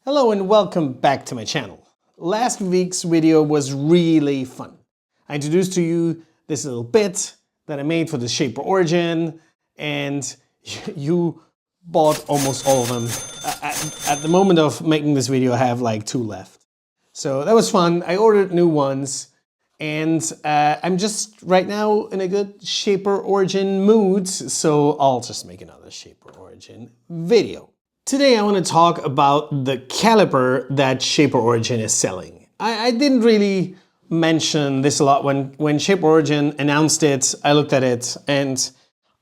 Hello and welcome back to my channel. Last week's video was really fun. I introduced to you this little bit that I made for the Shaper Origin, and you bought almost all of them. At the moment of making this video, I have like 2 left. So that was fun. I ordered new ones, and I'm just right now in a good Shaper Origin mood, so I'll just make another Shaper Origin video. Today I want to talk about the caliper that Shaper Origin is selling. I didn't really mention this a lot when Shaper Origin announced it. I looked at it and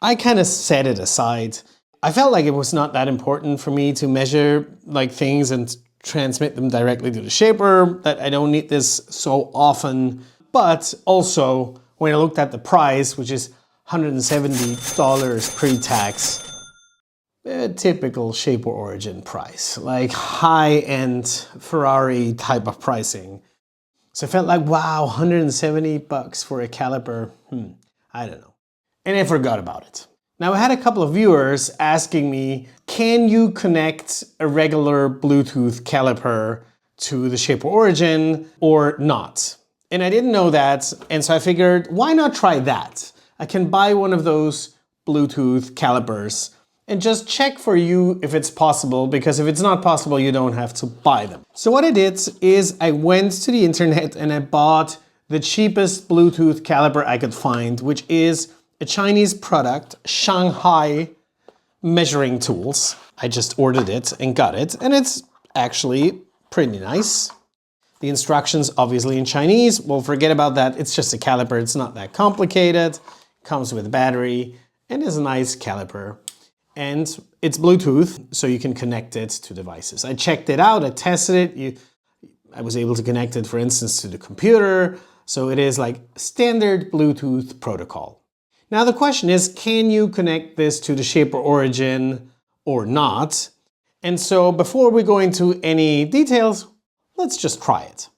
I kind of set it aside. I felt like it was not that important for me to measure like things and transmit them directly to the shaper, that I don't need this so often. But also when I looked at the price, which is $170 pre-tax, a typical Shaper Origin price, like high-end Ferrari type of pricing. So I felt like, wow, 170 bucks for a caliper, I don't know. And I forgot about it. Now I had a couple of viewers asking me, can you connect a regular Bluetooth caliper to the Shaper Origin or not? And I didn't know that, and so I figured, why not try that? I can buy one of those Bluetooth calipers and just check for you if it's possible, because if it's not possible, you don't have to buy them. So what I did is I went to the internet and I bought the cheapest Bluetooth caliper I could find, which is a Chinese product, Shanghai Measuring Tools. I just ordered it and got it, and it's actually pretty nice. The instructions obviously in Chinese. Well, forget about that. It's just a caliper. It's not that complicated. Comes with a battery and is a nice caliper. And it's Bluetooth, so you can connect it to devices. I checked it out, I tested it. I was able to connect it, for instance, to the computer. So it is like standard Bluetooth protocol. Now the question is, can you connect this to the Shaper Origin or not? And so before we go into any details, let's just try it.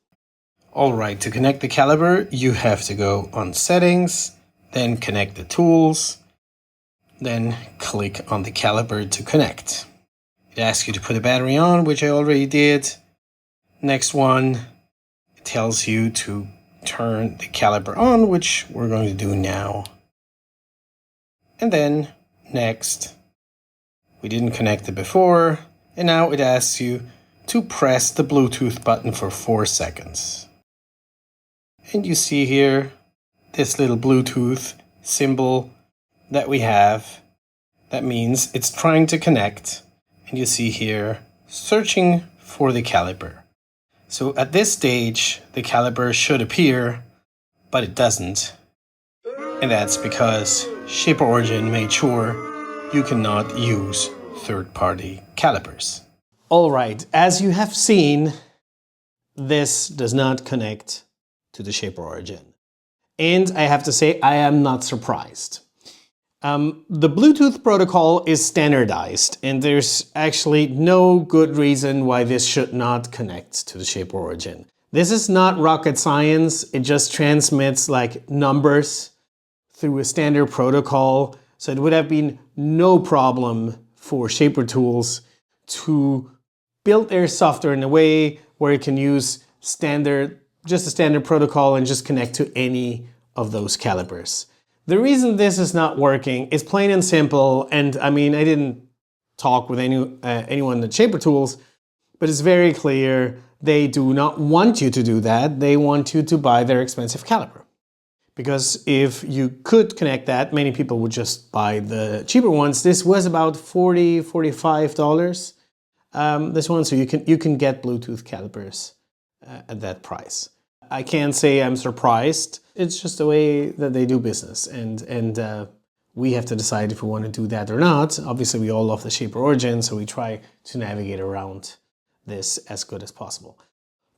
All right, to connect the caliper, you have to go on Settings, then connect the tools. Then click on the caliper to connect. It asks you to put a battery on, which I already did. Next one, it tells you to turn the caliper on, which we're going to do now. And then next, we didn't connect it before, and now it asks you to press the Bluetooth button for 4 seconds. And you see here this little Bluetooth symbol that we have. That means it's trying to connect, and you see here searching for the caliper. So at this stage the caliper should appear, but it doesn't, and that's because Shaper Origin made sure you cannot use third-party calipers. Alright, as you have seen, this does not connect to the Shaper Origin, and I have to say I am not surprised. The Bluetooth protocol is standardized, and there's actually no good reason why this should not connect to the Shaper Origin. This is not rocket science. It just transmits like numbers through a standard protocol. So it would have been no problem for Shaper Tools to build their software in a way where it can use just a standard protocol and just connect to any of those calipers. The reason this is not working is plain and simple, and I mean, I didn't talk with anyone at Shaper Tools, but it's very clear they do not want you to do that. They want you to buy their expensive caliper. Because if you could connect that, many people would just buy the cheaper ones. This was about $40, $45, this one, so you can get Bluetooth calipers at that price. I can't say I'm surprised. It's just the way that they do business, and we have to decide if we want to do that or not. Obviously, we all love the Shaper Origin, so we try to navigate around this as good as possible.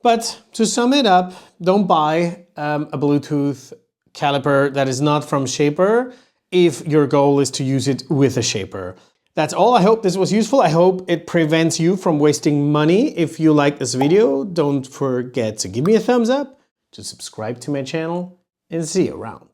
But to sum it up, don't buy a Bluetooth caliper that is not from Shaper if your goal is to use it with a shaper. That's all. I hope this was useful. I hope it prevents you from wasting money. If you like this video, don't forget to give me a thumbs up, to subscribe to my channel, and see you around.